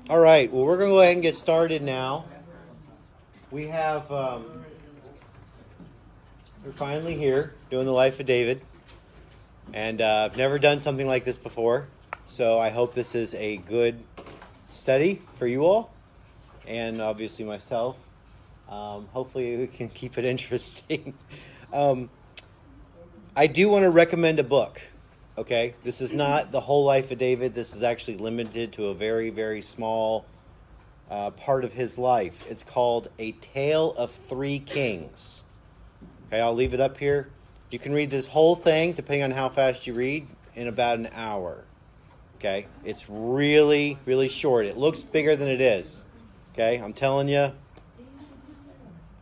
All right, well, we're going to go ahead and get started now. We have, we're finally here doing the life of David. And I've never done something like this before. So I hope this is a good study for you all. And obviously myself. Hopefully we can keep it interesting. I do want to recommend a book. Okay, this is not the whole life of David. This is actually limited to a very, very small part of his life. It's called A Tale of Three Kings. Okay, I'll leave it up here. You can read this whole thing, depending on how fast you read, in about an hour. Okay, it's really, really short. It looks bigger than it is. Okay, I'm telling you,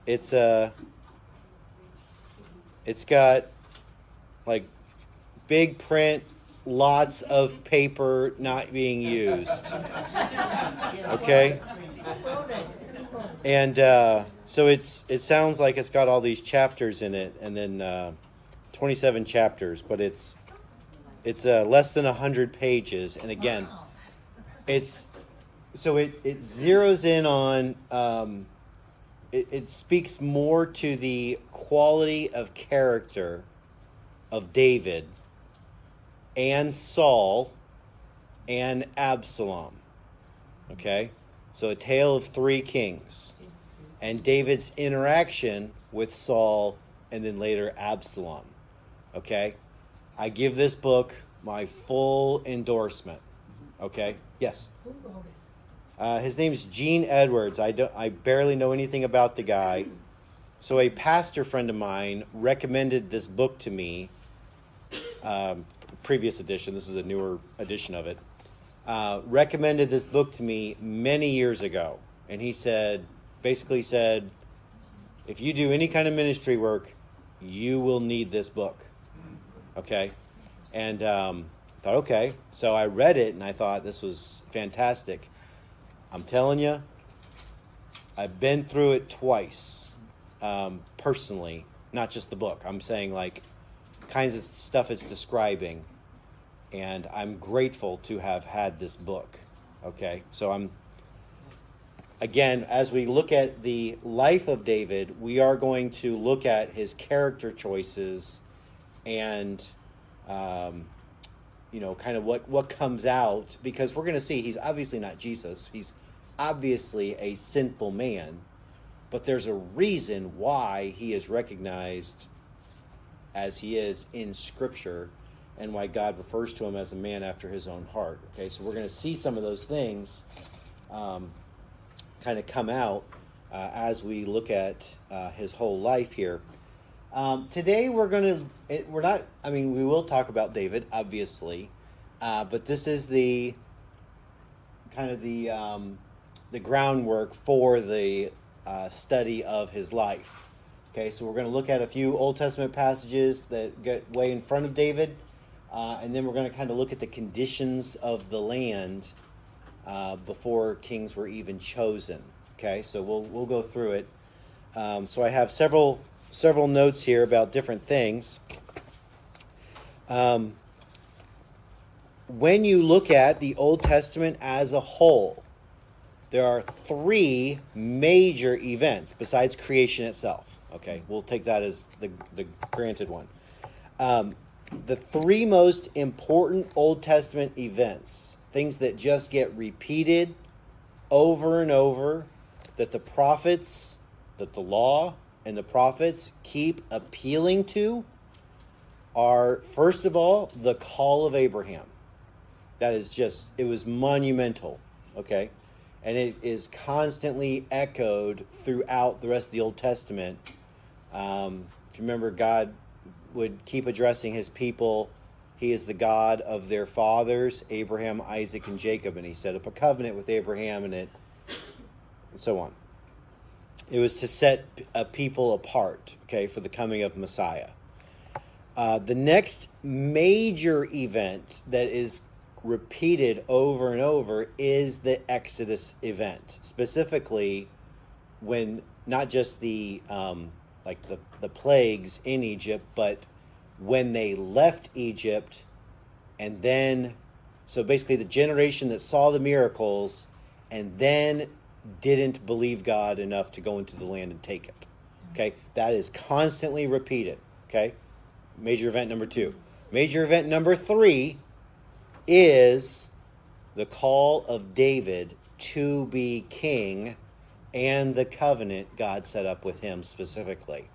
it's got like big print, lots of paper not being used. Okay? And so it sounds like it's got all these chapters in it, and then 27 chapters, but it's less than 100 pages. And again, it zeroes in on it speaks more to the quality of character of David and Saul and Absalom. Okay? So a tale of three kings. And David's interaction with Saul and then later Absalom. Okay? I give this book my full endorsement. Okay? Yes? Who wrote it? His name's Gene Edwards. I barely know anything about the guy. So a pastor friend of mine recommended this book to me. Previous edition. This is a newer edition of it. Recommended this book to me many years ago. And he basically said, if you do any kind of ministry work, you will need this book. Okay? And I thought, okay. So I read it and I thought this was fantastic. I'm telling you, I've been through it twice, personally, not just the book. I'm saying like kinds of stuff it's describing. And I'm grateful to have had this book. Okay, so again, as we look at the life of David, we are going to look at his character choices and, kind of what comes out, because we're going to see he's obviously not Jesus. He's obviously a sinful man, but there's a reason why he is recognized as he is in Scripture, and why God refers to him as a man after his own heart. Okay, so we're going to see some of those things kind of come out as we look at his whole life here. Today we will talk about David, obviously, but this is the groundwork for the study of his life. Okay, so we're going to look at a few Old Testament passages that get way in front of David. And then we're going to kind of look at the conditions of the land before kings were even chosen. Okay, so we'll go through it. So I have several notes here about different things. When you look at the Old Testament as a whole, there are three major events besides creation itself. Okay, we'll take that as the granted one. The three most important Old Testament events, things that just get repeated over and over, that the law and the prophets keep appealing to, are, first of all, the call of Abraham. That is it was monumental, okay? And it is constantly echoed throughout the rest of the Old Testament. If you remember, God would keep addressing his people. He is the God of their fathers, Abraham, Isaac, and Jacob, and he set up a covenant with Abraham and so on. It was to set a people apart, okay, for the coming of Messiah. The next major event that is repeated over and over is the Exodus event, specifically when not just the plagues in Egypt, but when they left Egypt, and then, so basically the generation that saw the miracles and then didn't believe God enough to go into the land and take it. Okay, that is constantly repeated. Okay, major event number 2. Major event number 3 is the call of David to be king and the covenant God set up with him specifically.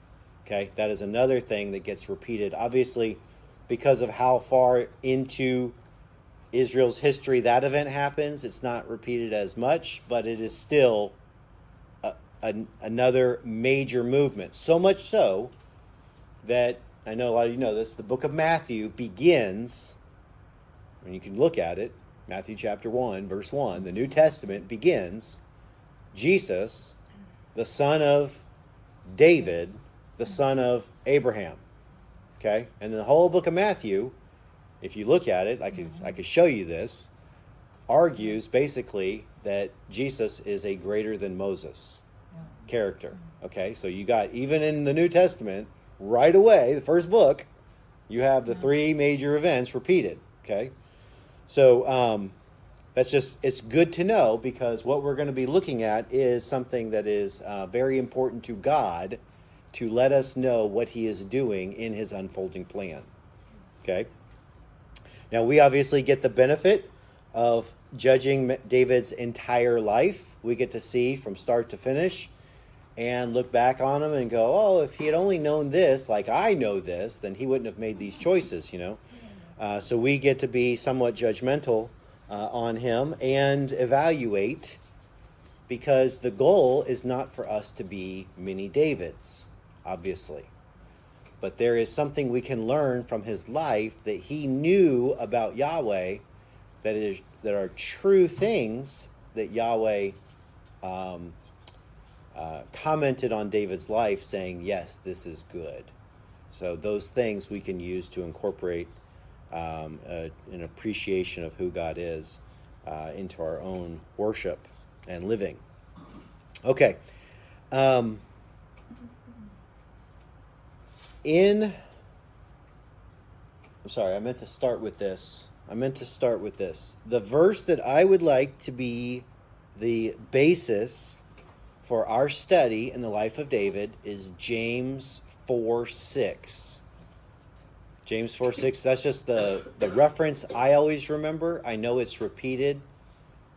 Okay, that is another thing that gets repeated, obviously, because of how far into Israel's history that event happens. It's not repeated as much, but it is still another major movement. So much so that, I know a lot of you know this, the book of Matthew begins, and you can look at it, Matthew chapter 1, verse 1, the New Testament begins, Jesus, the son of David, the son of Abraham. Okay? And the whole book of Matthew, if you look at it, I could show you this, argues basically that Jesus is a greater than Moses character. Okay? So you got, even in the New Testament, right away, the first book, you have the 3 major events repeated. Okay? So that's just, it's good to know, because what we're going to be looking at is something that is very important to God, to let us know what he is doing in his unfolding plan. Okay? Now, we obviously get the benefit of judging David's entire life. We get to see from start to finish and look back on him and go, oh, if he had only known this, like I know this, then he wouldn't have made these choices, you know. So we get to be somewhat judgmental on him and evaluate, because the goal is not for us to be mini Davids, obviously. But there is something we can learn from his life that he knew about Yahweh, that are true things that Yahweh commented on David's life, saying, yes, this is good. So those things we can use to incorporate an appreciation of who God is into our own worship and living. Okay. I'm sorry, I meant to start with this. The verse that I would like to be the basis for our study in the life of David is James 4:6. James 4:6, that's just the reference I always remember. I know it's repeated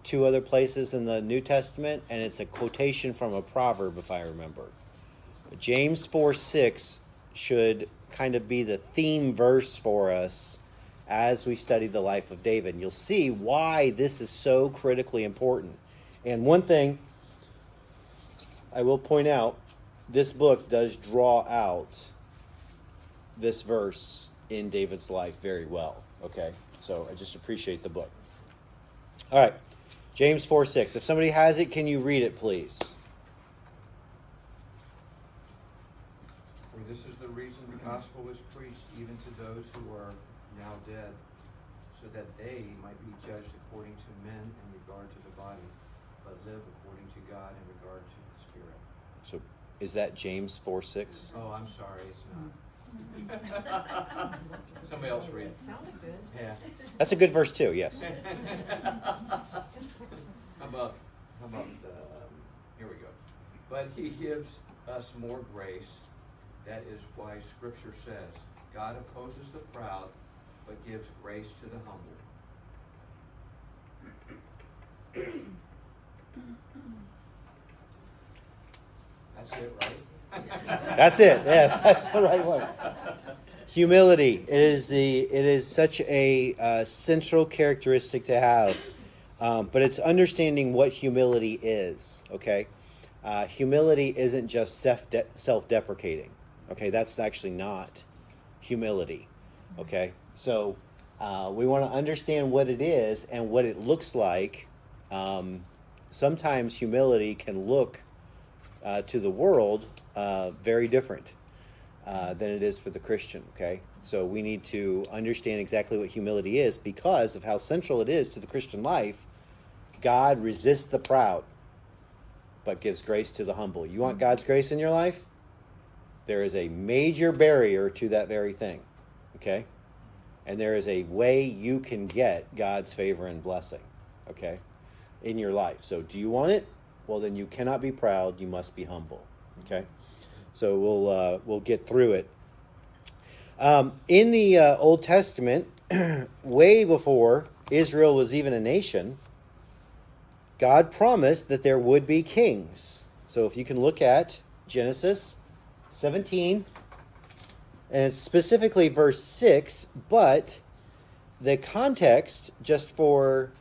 2 other places in the New Testament, and it's a quotation from a proverb, if I remember. But James 4:6 should kind of be the theme verse for us as we study the life of David. And you'll see why this is so critically important. And one thing I will point out, this book does draw out this verse in David's life very well. Okay, so I just appreciate the book. All right, James 4:6. If somebody has it, can you read it, please? For this is the reason the gospel is preached even to those who are now dead, so that they might be judged according to men in regard to the body, but live according to God in regard to the spirit. So is that James 4:6? Oh, I'm sorry, it's not. Somebody else read it. It sounded good. Yeah. That's a good verse too, yes. How about here we go. But he gives us more grace. That is why Scripture says, God opposes the proud, but gives grace to the humble. That's it, right? That's it. Yes, that's the right one. Humility. It is such a central characteristic to have, but it's understanding what humility is. Okay, humility isn't just self-deprecating. Okay, that's actually not humility. Okay, so we want to understand what it is and what it looks like. Sometimes humility can look to the world very different than it is for the Christian, okay? So we need to understand exactly what humility is because of how central it is to the Christian life. God resists the proud, but gives grace to the humble. You want God's grace in your life? There is a major barrier to that very thing, okay? And there is a way you can get God's favor and blessing, okay? in your life. So do you want it? Well, then you cannot be proud. You must be humble. Okay? So we'll get through it. In the Old Testament, way before Israel was even a nation, God promised that there would be kings. So if you can look at Genesis 17, and it's specifically verse 6, but the context, just for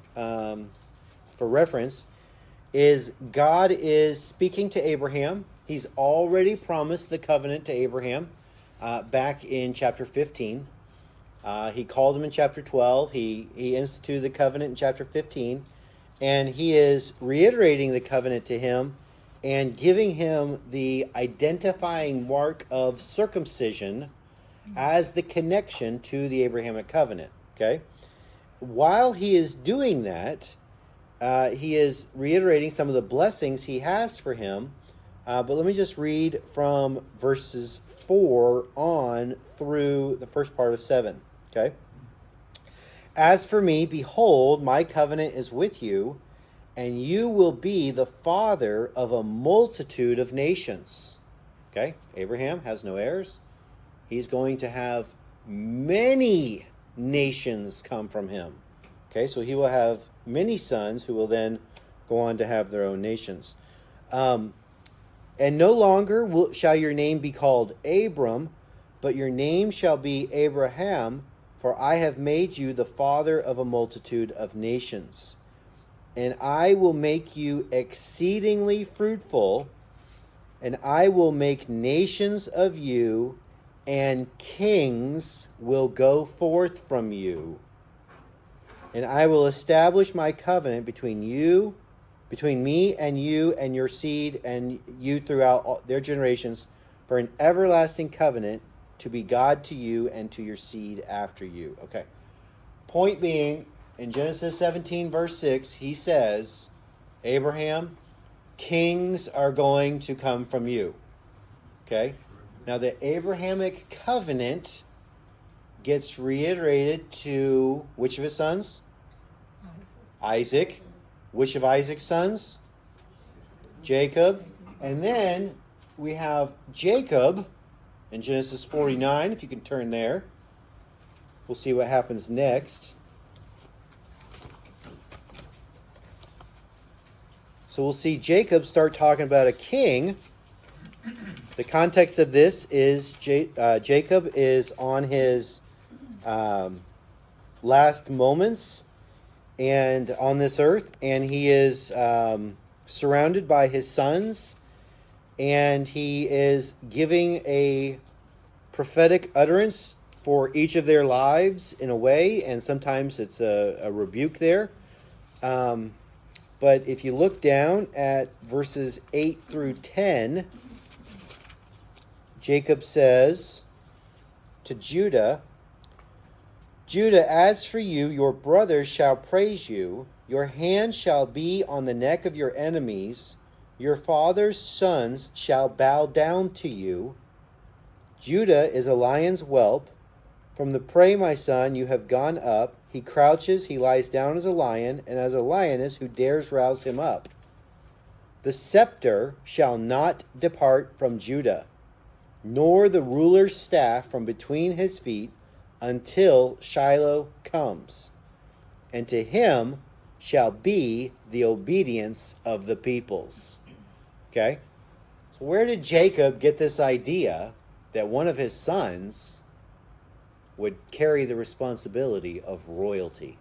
reference, is God is speaking to Abraham. He's already promised the covenant to Abraham back in chapter 15. He called him in chapter 12. He instituted the covenant in chapter 15. And he is reiterating the covenant to him and giving him the identifying mark of circumcision as the connection to the Abrahamic covenant. Okay? While he is doing that, he is reiterating some of the blessings he has for him. But let me just read from verses 4 on through the first part of 7. Okay? As for me, behold, my covenant is with you, and you will be the father of a multitude of nations. Okay? Abraham has no heirs. He's going to have many nations come from him. Okay? So he will have many sons who will then go on to have their own nations. And no longer shall your name be called Abram, but your name shall be Abraham, for I have made you the father of a multitude of nations. And I will make you exceedingly fruitful, and I will make nations of you, and kings will go forth from you. And I will establish my covenant between me and you and your seed and you throughout all their generations, for an everlasting covenant to be God to you and to your seed after you. Okay. Point being, in Genesis 17, verse 6, he says, Abraham, kings are going to come from you. Okay. Now, the Abrahamic covenant gets reiterated to which of his sons? Isaac. Which of Isaac's sons? Jacob. And then we have Jacob in Genesis 49, if you can turn there. We'll see what happens next. So we'll see Jacob start talking about a king. The context of this is Jacob is on his last moments and on this earth, and he is surrounded by his sons, and he is giving a prophetic utterance for each of their lives in a way, and sometimes it's a rebuke there. But if you look down at verses 8 through 10, Jacob says to Judah, Judah, as for you, your brothers shall praise you. Your hand shall be on the neck of your enemies. Your father's sons shall bow down to you. Judah is a lion's whelp. From the prey, my son, you have gone up. He crouches, he lies down as a lion, and as a lioness who dares rouse him up. The scepter shall not depart from Judah, nor the ruler's staff from between his feet, until Shiloh comes, and to him shall be the obedience of the peoples. Okay? So where did Jacob get this idea that one of his sons would carry the responsibility of royalty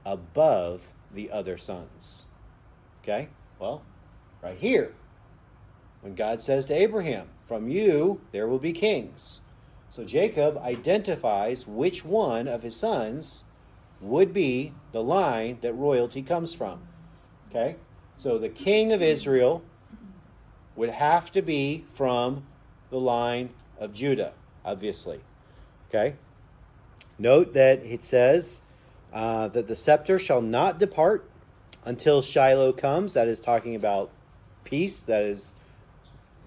above the other sons? Okay? Well, right here, when God says to Abraham, from you there will be kings. So Jacob identifies which one of his sons would be the line that royalty comes from. Okay? So the king of Israel would have to be from the line of Judah, obviously. Okay? Note that it says that the scepter shall not depart until Shiloh comes. That is talking about peace. That is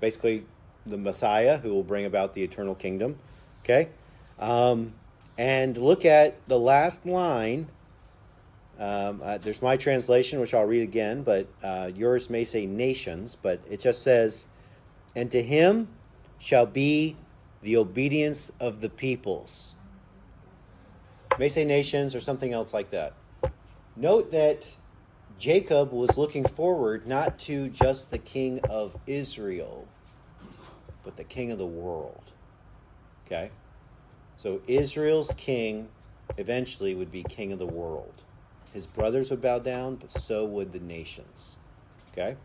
basically the Messiah who will bring about the eternal kingdom. Okay? And look at the last line There's my translation, which I'll read again, but yours may say nations, but it just says, and to him shall be the obedience of the peoples. It may say nations or something else like that. Note that Jacob was looking forward not to just the king of Israel, but the king of the world. Okay? So Israel's king eventually would be king of the world. His brothers would bow down, but so would the nations. Okay?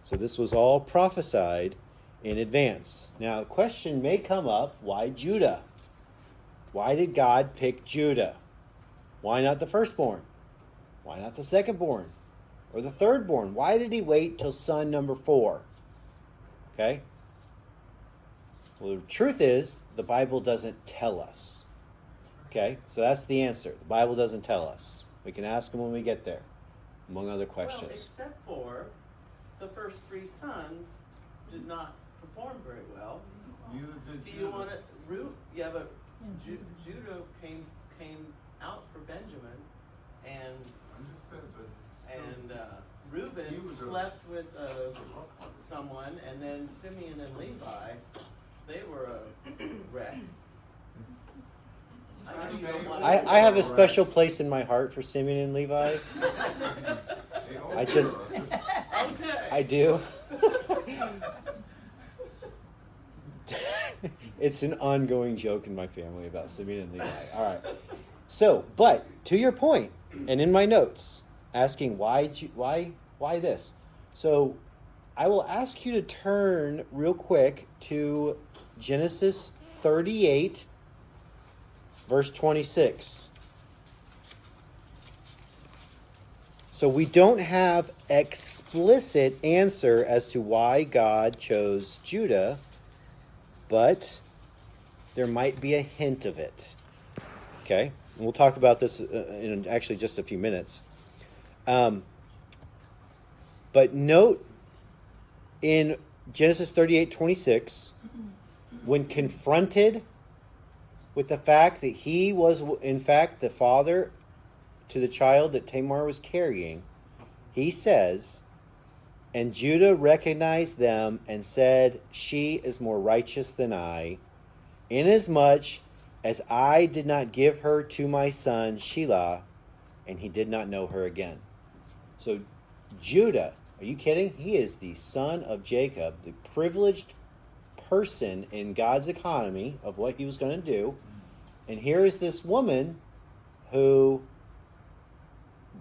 So this was all prophesied in advance. Now, a question may come up, why Judah? Why did God pick Judah? Why not the firstborn? Why not the secondborn? Or the thirdborn? Why did he wait till son number 4? Okay? Well, the truth is, the Bible doesn't tell us. Okay? So that's the answer. The Bible doesn't tell us. We can ask him when we get there, among other questions. Well, except for the first 3 sons did not perform very well. Neither did Do you Judah. want to root? Yeah, but Judah came out for Benjamin, and Understood, but still, he Reuben was a- slept with someone, and then Simeon and Levi, they were a wreck. I know you don't want to. I have a special place in my heart for Simeon and Levi. they all I just- were. Okay. I do. It's an ongoing joke in my family about Simeon and Levi. All right. So, but to your point, and in my notes, asking why this. So, I will ask you to turn real quick to Genesis 38, verse 26. So we don't have explicit answer as to why God chose Judah, but there might be a hint of it. Okay? And we'll talk about this in actually just a few minutes. But note in Genesis 38:26, when confronted with the fact that he was, in fact, the father to the child that Tamar was carrying, he says, and Judah recognized them and said, she is more righteous than I, inasmuch as I did not give her to my son Shelah, and he did not know her again. So Judah, are you kidding? He is the son of Jacob, the privileged person in God's economy of what he was going to do. And here is this woman who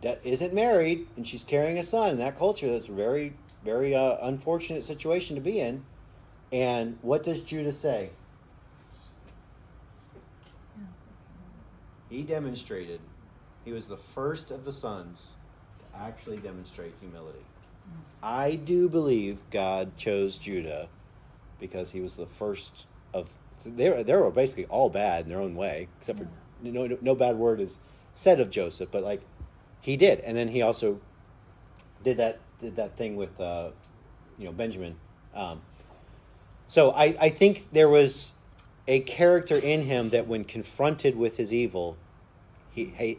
isn't married, and she's carrying a son. In that culture, that's a very, very unfortunate situation to be in. And what does Judah say? He demonstrated. He was the first of the sons to actually demonstrate humility. I do believe God chose Judah because he was the first of. They were basically all bad in their own way, except for no bad word is said of Joseph, but like he did, and then he also did that thing with Benjamin. So I think there was a character in him that when confronted with his evil,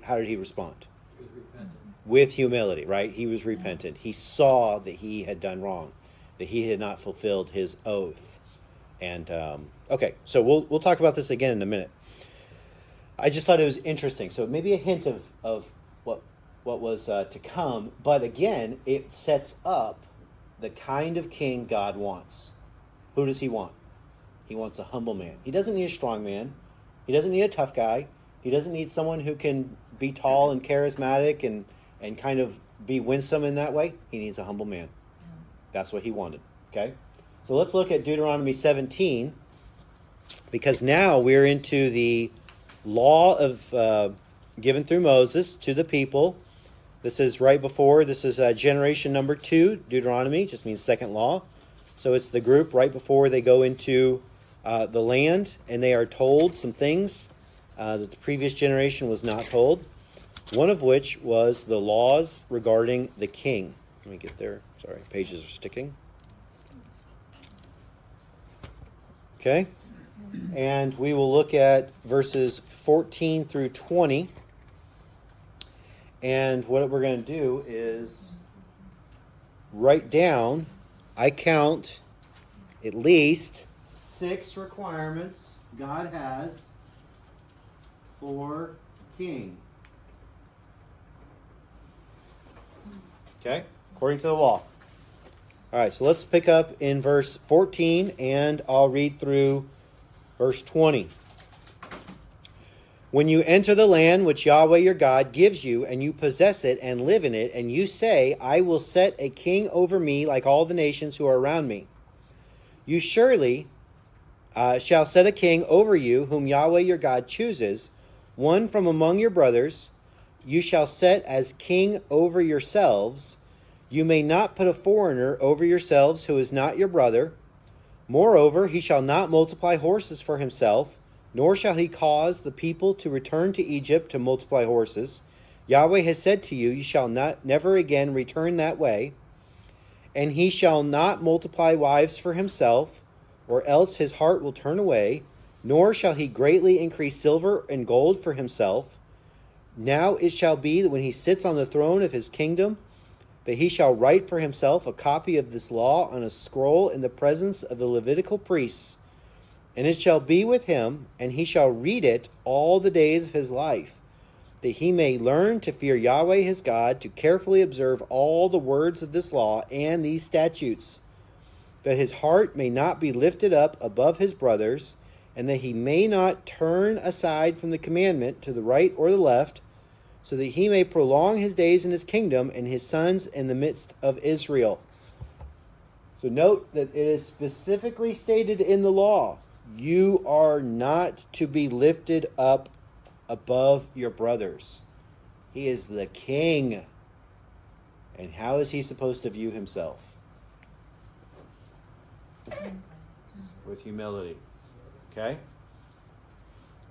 how did he respond? He was repentant. With humility, right? He was repentant. He saw that he had done wrong, that he had not fulfilled his oath. And okay, so we'll talk about this again in a minute. I just thought it was interesting. So maybe a hint of what was to come, but again, it sets up the kind of king God wants. Who does he want? He wants a humble man. He doesn't need a strong man. He doesn't need a tough guy. He doesn't need someone who can be tall and charismatic and kind of be winsome in that way. He needs a humble man. That's what he wanted. Okay? So let's look at Deuteronomy 17, because now we're into the law of given through Moses to the people. This is right before, this is generation number 2, Deuteronomy, just means second law. So it's the group right before they go into the land, and they are told some things that the previous generation was not told, one of which was the laws regarding the king. Let me get there. Sorry, pages are sticking. Okay? And we will look at verses 14 through 20. And what we're going to do is write down, I count at least 6 requirements God has for king. Okay? According to the law. All right, so let's pick up in verse 14, and I'll read through verse 20. When you enter the land which Yahweh your God gives you, and you possess it and live in it, and you say, I will set a king over me like all the nations who are around me. You surely shall set a king over you, whom Yahweh your God chooses, one from among your brothers. You shall set as king over yourselves. You may not put a foreigner over yourselves who is not your brother. Moreover, he shall not multiply horses for himself, nor shall he cause the people to return to Egypt to multiply horses. Yahweh has said to you, you shall never again return that way. And he shall not multiply wives for himself, or else his heart will turn away, nor shall he greatly increase silver and gold for himself. Now it shall be that when he sits on the throne of his kingdom, that he shall write for himself a copy of this law on a scroll in the presence of the Levitical priests. And it shall be with him, and he shall read it all the days of his life, that he may learn to fear Yahweh his God, to carefully observe all the words of this law and these statutes, that his heart may not be lifted up above his brothers, and that he may not turn aside from the commandment to the right or the left, so that he may prolong his days in his kingdom and his sons in the midst of Israel. So note that it is specifically stated in the law, you are not to be lifted up above your brothers. He is the king. And how is he supposed to view himself? With humility. Okay?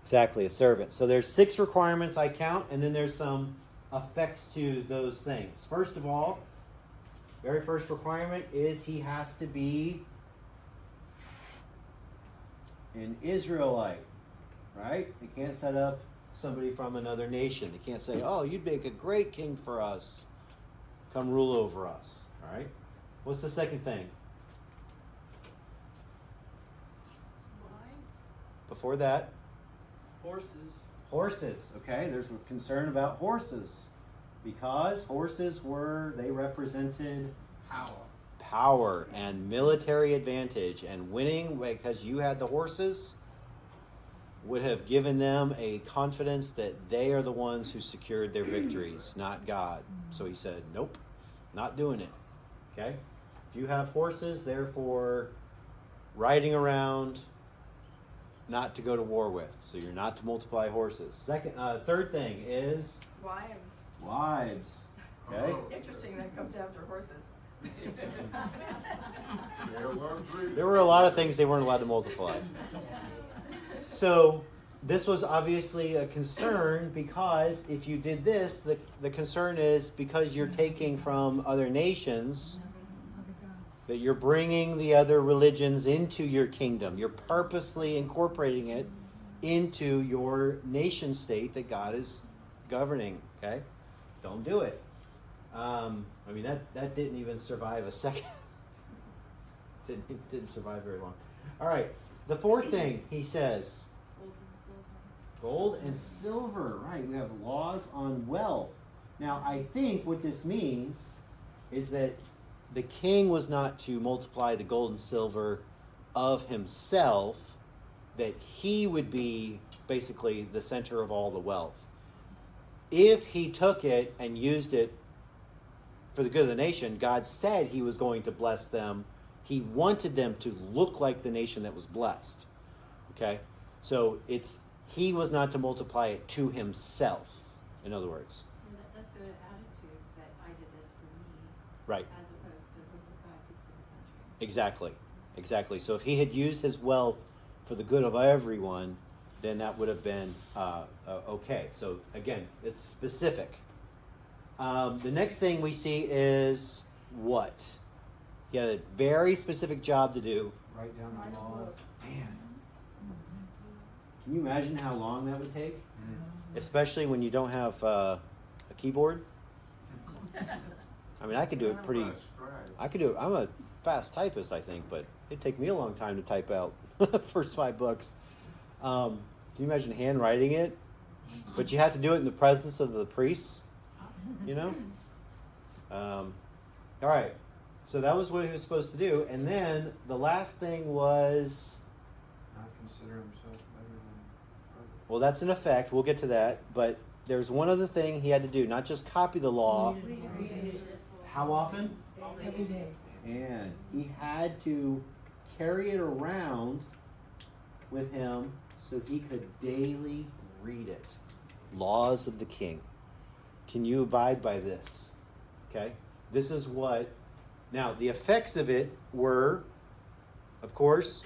Exactly, a servant. So there's 6 requirements I count, and then there's some effects to those things. First of all, very first requirement is he has to be an Israelite, right? They can't set up somebody from another nation. They can't say, oh, you'd make a great king for us. Come rule over us, all right? What's the second thing? Wise. Before that, Horses. okay? There's a concern about horses because they represented power and military advantage, and winning because you had the horses would have given them a confidence that they are the ones who secured their victories, not God. So he said, nope, not doing it. Okay? If you have horses, therefore riding around, not to go to war with. So you're not to multiply horses. Third thing is wives. Okay? Interesting that comes after horses. There were a lot of things they weren't allowed to multiply. So this was obviously a concern because if you did this, the concern is because you're taking from other nations, that you're bringing the other religions into your kingdom. You're purposely incorporating it into your nation state that God is governing. Okay? Don't do it. That didn't even survive a second. didn't survive very long. All right. The fourth thing he says. Gold and silver. Right. We have laws on wealth. Now, I think what this means is that the king was not to multiply the gold and silver of himself, that he would be basically the center of all the wealth. If he took it and used it for the good of the nation, God said he was going to bless them. He wanted them to look like the nation that was blessed. Okay? So he was not to multiply it to himself, in other words. And that's the attitude that I did this for me. Right. As opposed to what God did for the country. Exactly. So if he had used his wealth for the good of everyone, then that would have been okay. So again, it's specific. The next thing we see is what? He had a very specific job to do. Write down the law. Man. Can you imagine how long that would take? Especially when you don't have a keyboard. I mean, I could do it pretty. I could do it. I'm a fast typist, I think, but it'd take me a long time to type out the first 5 books. Can you imagine handwriting it? But you had to do it in the presence of the priests, you know? All right. So that was what he was supposed to do. And then the last thing was, Not consider himself better than others. well, that's an effect. We'll get to that. But there's one other thing he had to do, not just copy the law. How often? Every day. And he had to carry it around with him so he could daily read it. Laws of the king. Can you abide by this? Okay? This is what. Now, the effects of it were, of course,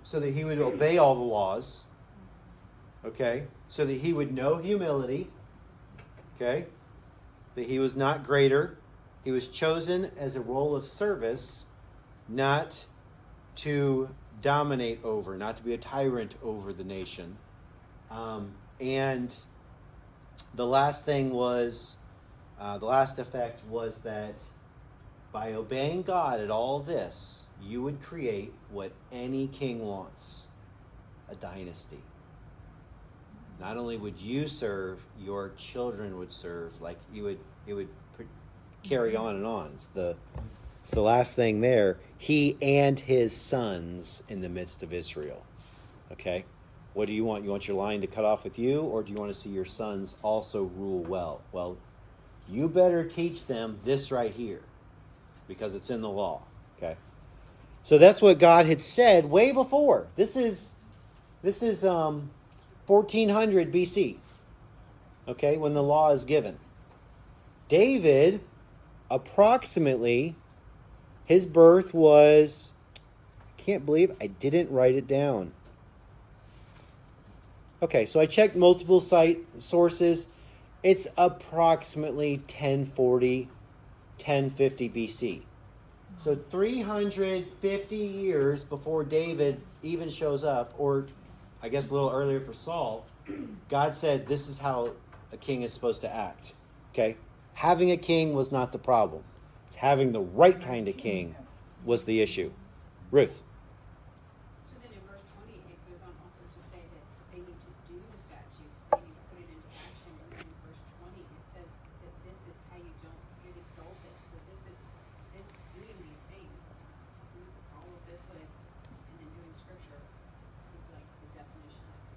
so that he would obey all the laws. Okay? So that he would know humility. Okay? That he was not greater. He was chosen as a role of service, not to dominate over, not to be a tyrant over the nation. And the last thing was, the last effect was that by obeying God at all this, you would create what any king wants, a dynasty. Not only would you serve, your children would serve. Like it would carry on and on. It's the last thing there. He and his sons in the midst of Israel. Okay? What do you want? You want your line to cut off with you, or do you want to see your sons also rule well? Well, you better teach them this right here, because it's in the law. Okay? So that's what God had said way before. This is 1400 BC. Okay, when the law is given. David, approximately, his birth was, I can't believe I didn't write it down. Okay, so I checked multiple sources. It's approximately 1040, 1050 BC. So 350 years before David even shows up, or I guess a little earlier for Saul, God said this is how a king is supposed to act. Okay? Having a king was not the problem. It's having the right kind of king was the issue. Ruth. So then in verse 20, it goes on also to say that they need to do the statutes, they need to put it into action. And then in verse 20, it says that this is how you don't get exalted. So this doing these things, all of this list, and then doing scripture is like the definition of it.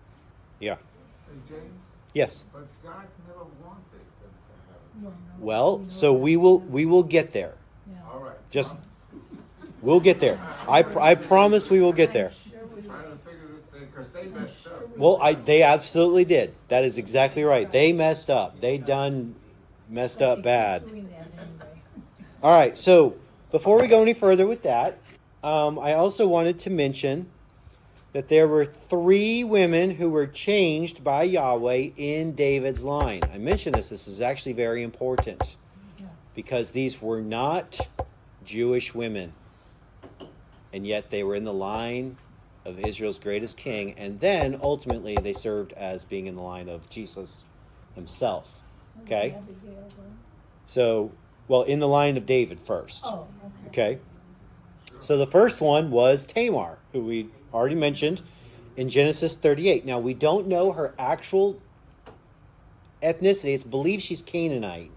Yeah. Hey, James, Yes. but God never wanted them to have it. No, no. Well, so we will get there. Yeah. All right. Just we'll get there. I promise we will get there. Sure we will. Trying to figure this thing, because they messed up. Well, they absolutely did. That is exactly right. They messed up. They messed up bad. Doing that anyway. All right. So before we go any further with that, I also wanted to mention that there were 3 women who were changed by Yahweh in David's line. I mentioned this. This is actually very important because these were not Jewish women. And yet they were in the line of Israel's greatest king. And then ultimately they served as being in the line of Jesus himself. Okay? Abigail, though. So, well, in the line of David first. Oh, Okay? okay. So the first one was Tamar, who we already mentioned in Genesis 38. Now, we don't know her actual ethnicity. It's believed she's Canaanite.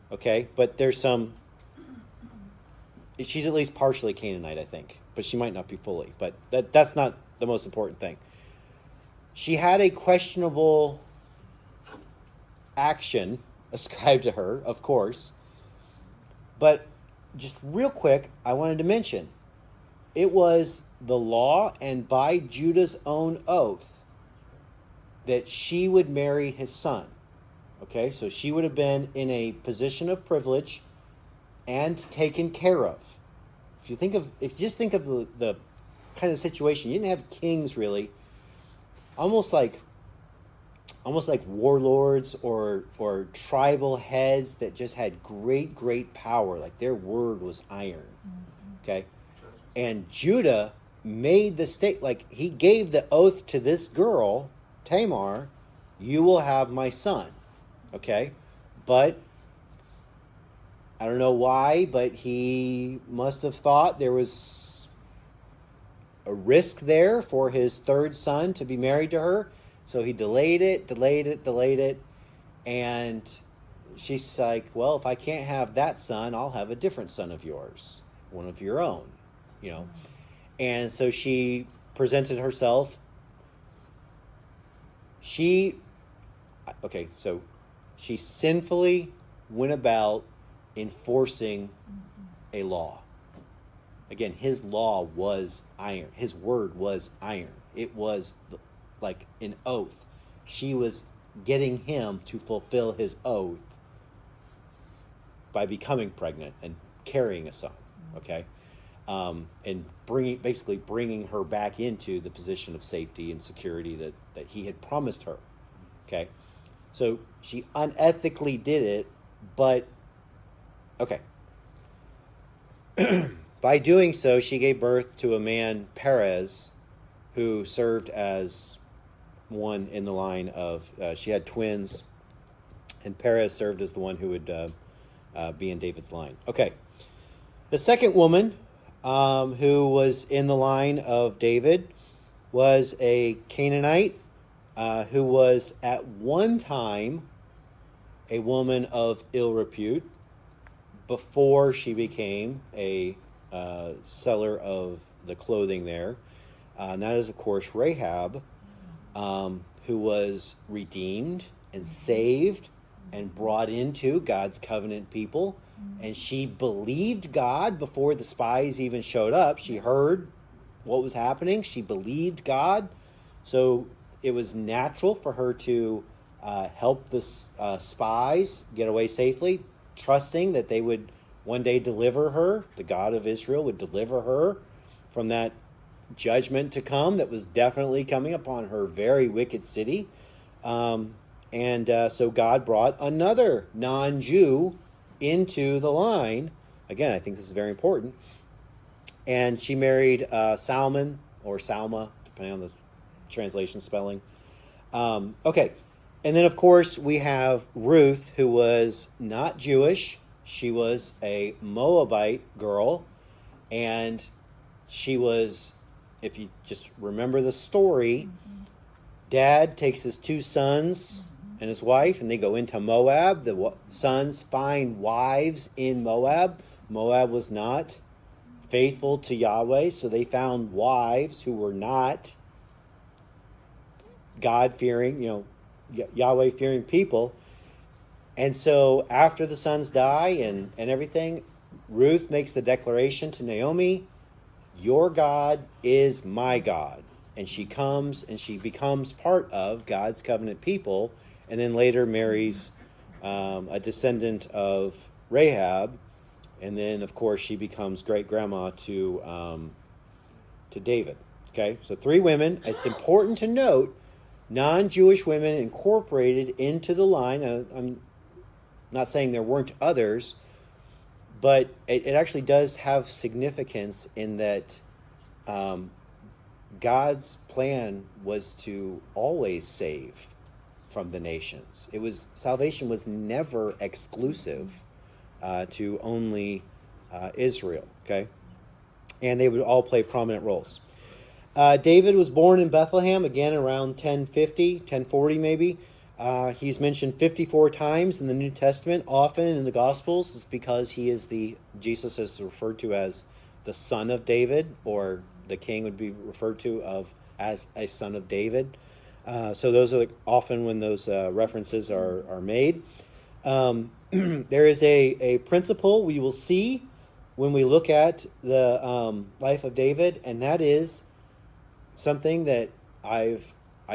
Okay? But there's some... She's at least partially Canaanite, I think. But she might not be fully. But that's not the most important thing. She had a questionable action ascribed to her, of course. But just real quick, I wanted to mention, it was the law and by Judah's own oath that she would marry his son. Okay, so she would have been in a position of privilege and taken care of. If you just think of the kind of situation, you didn't have kings really, almost like warlords or tribal heads that just had great power, like their word was iron. Okay, and Judah made the state, like he gave the oath to this girl Tamar, you will have my son. Okay? But I don't know why, but he must have thought there was a risk there for his third son to be married to her. So he delayed it. And she's like, well, if I can't have that son, I'll have a different son of yours, one of your own, you know. And so she presented herself. She sinfully went about enforcing a law. Again, his law was iron. His word was iron. It was like an oath. She was getting him to fulfill his oath by becoming pregnant and carrying a son. Okay, and bringing her back into the position of safety and security that he had promised her. Okay, so she unethically did it, but okay. By doing so, she gave birth to a man, Perez, who served as one in the line of, she had twins, and Perez served as the one who would be in David's line. Okay. The second woman who was in the line of David was a Canaanite who was at one time a woman of ill repute before she became a seller of the clothing there. And that is, of course, Rahab, who was redeemed and saved and brought into God's covenant people. And she believed God before the spies even showed up. She heard what was happening. She believed God. So it was natural for her to help the spies get away safely, trusting that they would one day deliver her. The God of Israel would deliver her from that judgment to come that was definitely coming upon her very wicked city. So God brought another non-Jew into the line. Again, I think this is very important. And she married Salmon, or Salma, depending on the translation spelling. Okay. And then, of course, we have Ruth, who was not Jewish. She was a Moabite girl. And she was, if you just remember the story, Dad takes his two sons and his wife, and they go into Moab. The sons find wives in Moab. Moab was not faithful to Yahweh, so they found wives who were not God-fearing, Yahweh-fearing people. And so after the sons die and everything, Ruth makes the declaration to Naomi, your God is my God. And she comes and she becomes part of God's covenant people, and then later marries a descendant of Rahab. And then, of course, she becomes great-grandma to David. Okay, so 3 women. It's important to note, non-Jewish women incorporated into the line. I'm not saying there weren't others, but it actually does have significance in that God's plan was to always save from the nations. Salvation was never exclusive to only Israel, okay? And they would all play prominent roles. David was born in Bethlehem, again around 1040 maybe. He's mentioned 54 times in the New Testament. Often in the Gospels, it's because Jesus is referred to as the son of David, or the king would be referred to as a son of David. So those are often when those references are made. There is a principle we will see when we look at the life of David, and that is something that I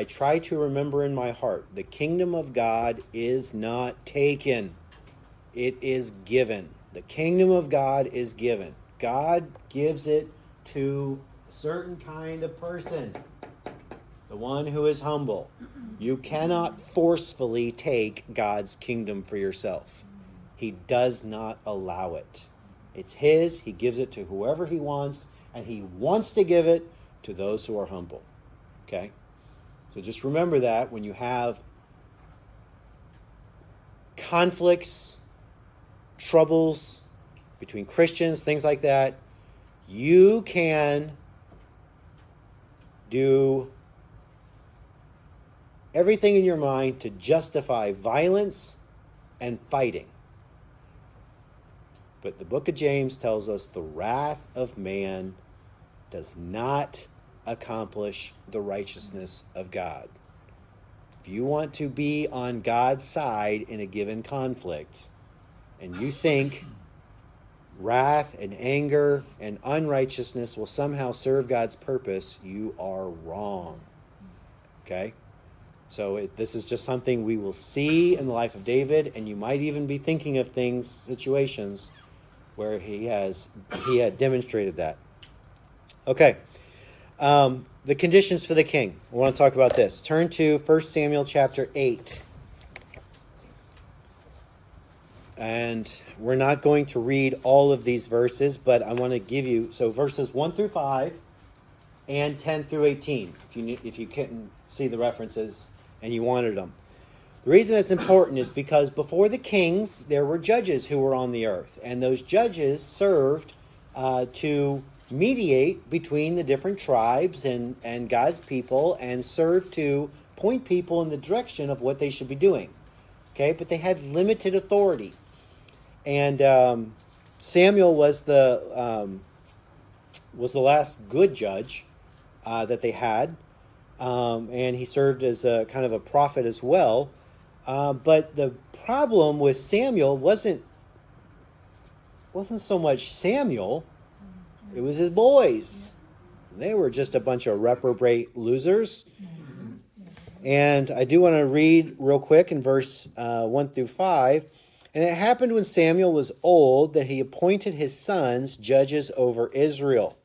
try to remember in my heart. The kingdom of God is not taken. It is given. The kingdom of God is given. God gives it to a certain kind of person, the one who is humble. You cannot forcefully take God's kingdom for yourself. He does not allow it. It's his. He gives it to whoever he wants, and he wants to give it to those who are humble. Okay? So just remember that when you have conflicts, troubles between Christians, things like that, you can do everything in your mind to justify violence and fighting. But the book of James tells us the wrath of man does not accomplish the righteousness of God. If you want to be on God's side in a given conflict, and you think wrath and anger and unrighteousness will somehow serve God's purpose, you are wrong. Okay? So this is just something we will see in the life of David, and you might even be thinking of things, situations, where he had demonstrated that. Okay. The conditions for the king. I want to talk about this. Turn to 1 Samuel chapter 8. And we're not going to read all of these verses, but I want to give you, so verses 1 through 5 and 10 through 18, if you couldn't see the references and you wanted them. The reason it's important is because before the kings, there were judges who were on the earth. And those judges served to mediate between the different tribes and God's people, and served to point people in the direction of what they should be doing. Okay, but they had limited authority. And Samuel was the last good judge that they had. And he served as a kind of a prophet as well. But the problem with Samuel wasn't so much Samuel, it was his boys. They were just a bunch of reprobate losers. And I do want to read real quick in verse 1 through 5. And it happened when Samuel was old that he appointed his sons judges over Israel.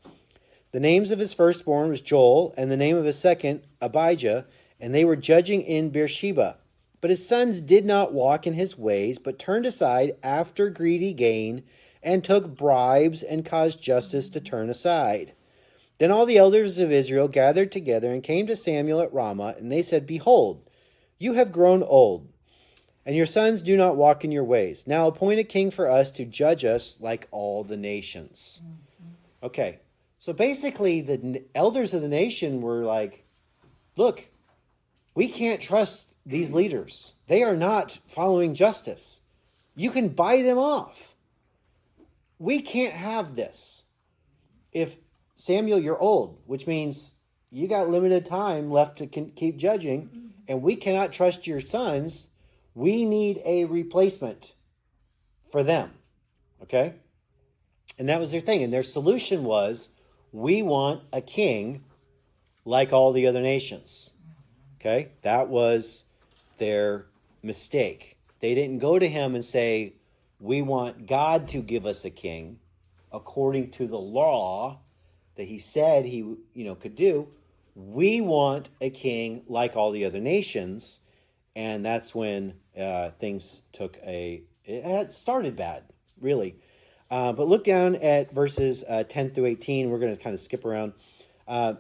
The names of his firstborn was Joel, and the name of his second, Abijah, and they were judging in Beersheba. But his sons did not walk in his ways, but turned aside after greedy gain, and took bribes, and caused justice to turn aside. Then all the elders of Israel gathered together and came to Samuel at Ramah, and they said, Behold, you have grown old, and your sons do not walk in your ways. Now appoint a king for us to judge us like all the nations. Okay, so basically the elders of the nation were like, look, we can't trust these leaders. They are not following justice. You can buy them off. We can't have this. If Samuel, you're old, which means you got limited time left to keep judging, and we cannot trust your sons. We need a replacement for them. Okay? And that was their thing. And their solution was, we want a king like all the other nations. Okay? That was their mistake. They didn't go to him and say, we want God to give us a king according to the law that he said he could do. We want a king like all the other nations. And that's when things it started bad, really. But look down at verses 10 through 18. We're going to kind of skip around.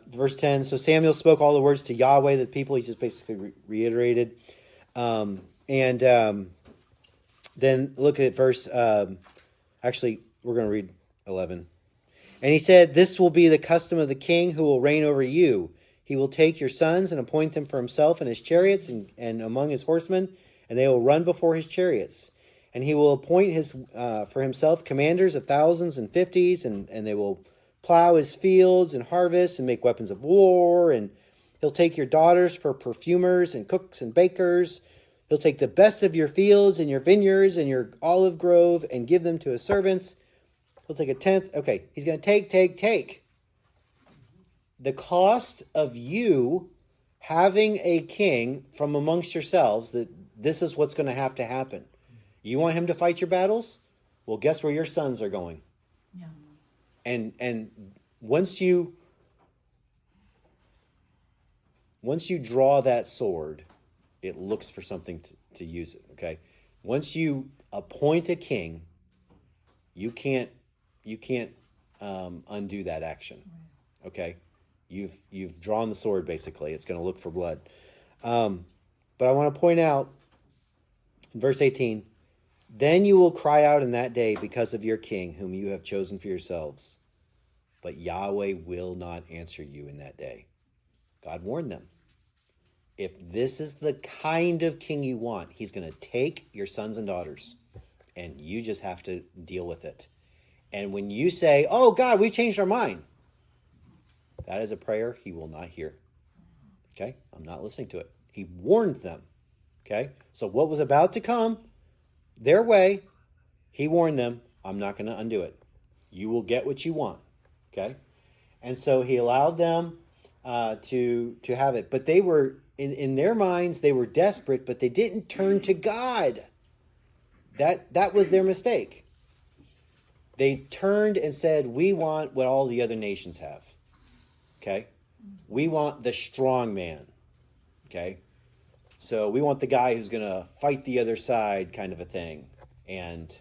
Verse 10, so Samuel spoke all the words to Yahweh, the people. He just basically reiterated. Then look at verse, actually, we're going to read 11. And he said, this will be the custom of the king who will reign over you. He will take your sons and appoint them for himself and his chariots and among his horsemen, and they will run before his chariots. And he will appoint for himself commanders of thousands and fifties, and they will plow his fields and harvest and make weapons of war. And he'll take your daughters for perfumers and cooks and bakers. He'll take the best of your fields and your vineyards and your olive grove and give them to his servants. He'll take a tenth. Okay, he's going to take. The cost of you having a king from amongst yourselves, that this is what's going to happen. You want him to fight your battles? Well, guess where your sons are going? Yeah. And once you draw that sword, it looks for something to use it, okay? Once you appoint a king, you can't undo that action, okay? You've drawn the sword, basically. It's going to look for blood. But I want to point out Verse 18, then you will cry out in that day because of your king, whom you have chosen for yourselves. But Yahweh will not answer you in that day. God warned them. If this is the kind of king you want, he's going to take your sons and daughters, and you just have to deal with it. And when you say, oh, God, we've changed our mind, that is a prayer he will not hear. Okay? I'm not listening to it. He warned them. Okay? So what was about to come their way, he warned them, I'm not going to undo it. You will get what you want. Okay? And so he allowed them to have it. But they were, in their minds, they were desperate, but they didn't turn to God. That was their mistake. They turned and said, we want what all the other nations have. Okay? We want the strong man. Okay? So we want the guy who's going to fight the other side kind of a thing. And,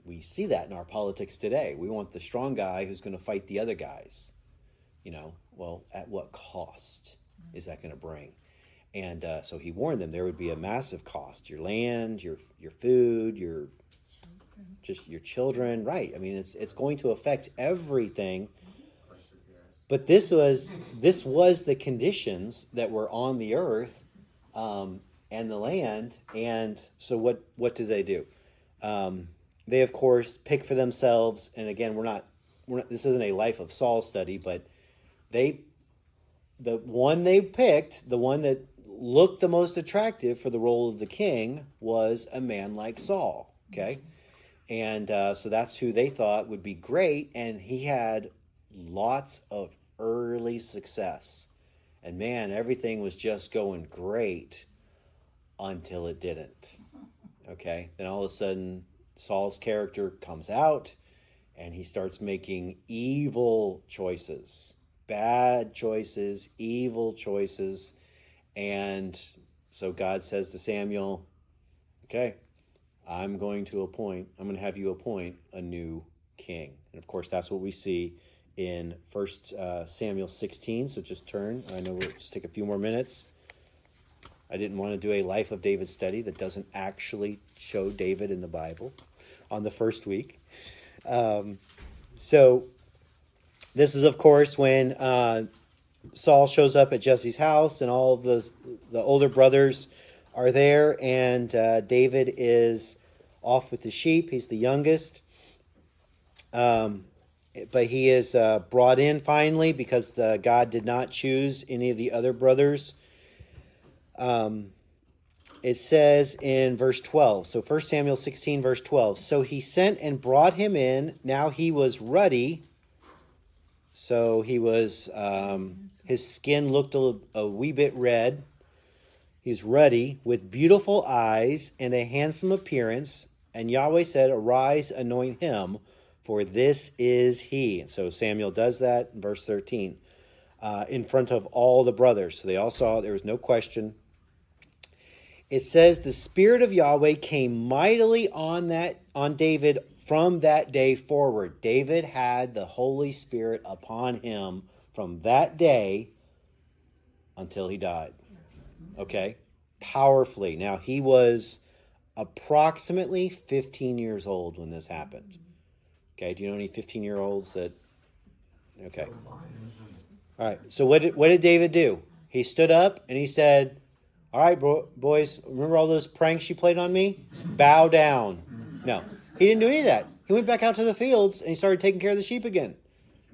we see that in our politics today. We want the strong guy who's going to fight the other guys. Well, at what cost is that going to bring? And so he warned them there would be a massive cost. Your land, your food, your children. Right. I mean, it's going to affect everything. But this was the conditions that were on the earth and the land. And so what do they do? They, of course, pick for themselves. And again, we're not, this isn't a Life of Saul study, but the one they picked, the one that looked the most attractive for the role of the king, was a man like Saul. Okay. And so that's who they thought would be great. And he had lots of early success. And man, everything was just going great until it didn't. Okay? Then all of a sudden, Saul's character comes out and he starts making evil choices, bad choices, evil choices. And so God says to Samuel, okay, I'm going to have you appoint a new king. And of course, that's what we see in 1 Samuel 16. So just turn. I know we'll just take a few more minutes. I didn't want to do a Life of David study that doesn't actually show David in the Bible on the first week. So this is, of course, when Saul shows up at Jesse's house and all of the older brothers are there, and David is off with the sheep. He's the youngest. But he is brought in finally because God did not choose any of the other brothers. It says in verse 12, so 1 Samuel 16, verse 12, so he sent and brought him in. Now he was ruddy. So he was, his skin looked a wee bit red. He was ruddy, with beautiful eyes and a handsome appearance. And Yahweh said, arise, anoint him, for this is he. And so Samuel does that in verse 13, in front of all the brothers. So they all saw it. There was no question. It says the Spirit of Yahweh came mightily on David from that day forward. David had the Holy Spirit upon him from that day until he died. Okay? Powerfully. Now, he was approximately 15 years old when this happened. Okay, do you know any 15-year-olds that... Okay. All right, so what did David do? He stood up and he said, all right, boys, remember all those pranks you played on me? Bow down. No, he didn't do any of that. He went back out to the fields and he started taking care of the sheep again.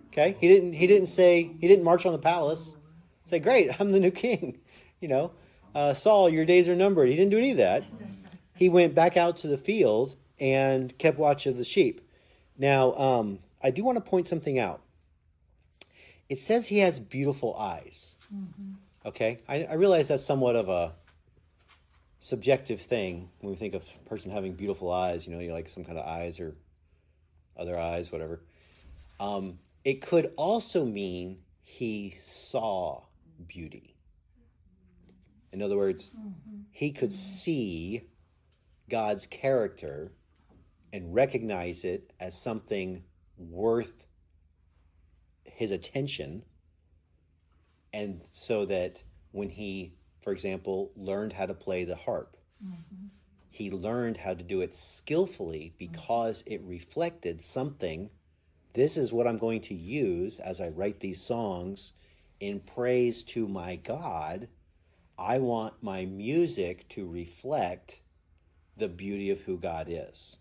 Okay, he didn't march on the palace. Say, great, I'm the new king. Saul, your days are numbered. He didn't do any of that. He went back out to the field and kept watch of the sheep. Now, I do want to point something out. It says he has beautiful eyes. Mm-hmm. Okay, I realize that's somewhat of a subjective thing when we think of a person having beautiful eyes. You like some kind of eyes or other eyes, whatever. It could also mean he saw beauty. In other words, he could see God's character and recognize it as something worth his attention. And so that when he for example, learned how to play the harp. He learned how to do it skillfully because it reflected something. This is what I'm going to use as I write these songs in praise to my God. I want my music to reflect the beauty of who God is.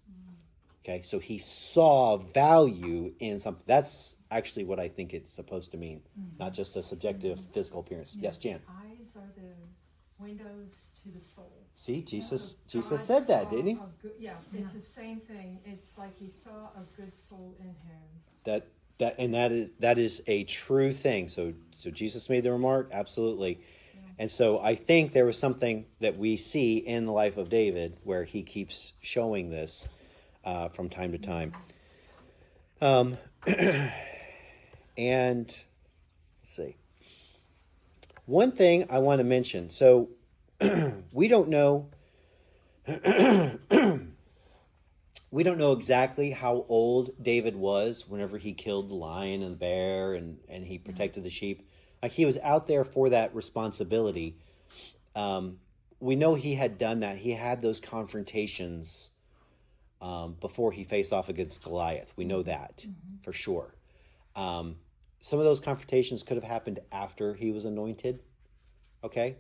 Okay, so he saw value in something. That's actually what I think it's supposed to mean, not just a subjective physical appearance. Yes, Jan. Eyes are the windows to the soul. See, Jesus God said that, saw didn't he? a good- yeah, it's the same thing. It's like he saw a good soul in him. That is a true thing. So Jesus made the remark, absolutely. And so I think there was something that we see in the life of David where he keeps showing this from time to time. And let's see. One thing I want to mention. So we don't know exactly how old David was whenever he killed the lion and the bear and he protected the sheep. Like, he was out there for that responsibility. We know he had done that. He had those confrontations before he faced off against Goliath. We know that for sure. Some of those confrontations could have happened after he was anointed. Okay?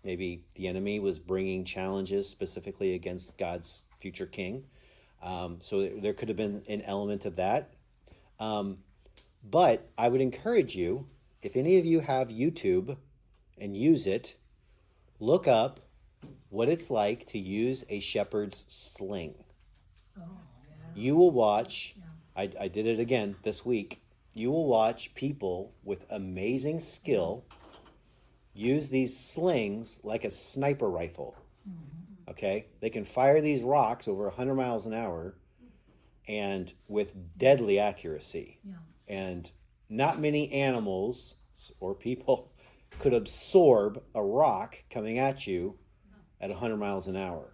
Maybe the enemy was bringing challenges specifically against God's future king. So there could have been an element of that. But I would encourage you, if any of you have YouTube and use it, look up what it's like to use a shepherd's sling. You will watch, I did it again this week, you will watch people with amazing skill use these slings like a sniper rifle. Okay? They can fire these rocks over 100 miles an hour and with deadly accuracy. And not many animals or people could absorb a rock coming at you at 100 miles an hour.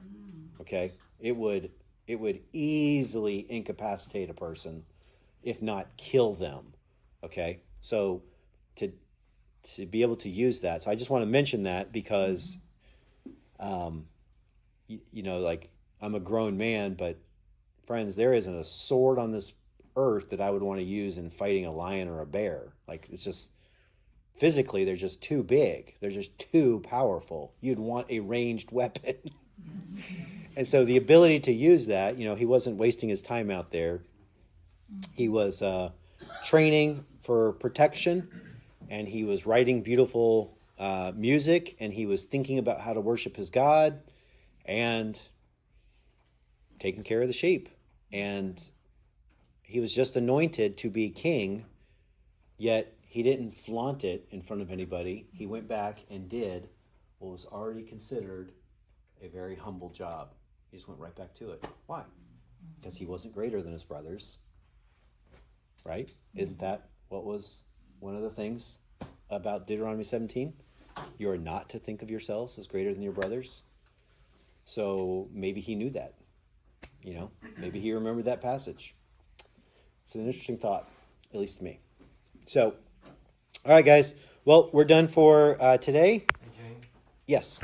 Okay? It would easily incapacitate a person, if not kill them. Okay? So to be able to use that. So I just want to mention that because like, I'm a grown man, but friends, there isn't a sword on this earth that I would want to use in fighting a lion or a bear. Like, it's just, physically, they're just too big. They're just too powerful. You'd want a ranged weapon. And so the ability to use that, he wasn't wasting his time out there. He was training for protection, and he was writing beautiful music, and he was thinking about how to worship his God, and taking care of the sheep. And he was just anointed to be king, yet he didn't flaunt it in front of anybody. He went back and did what was already considered a very humble job. He just went right back to it. Why? Because he wasn't greater than his brothers. Right? Isn't that what was one of the things about Deuteronomy 17? You are not to think of yourselves as greater than your brothers. So maybe he knew that. Maybe he remembered that passage. It's an interesting thought, at least to me. So, all right, guys. Well, we're done for today. Hey, Jane, Yes.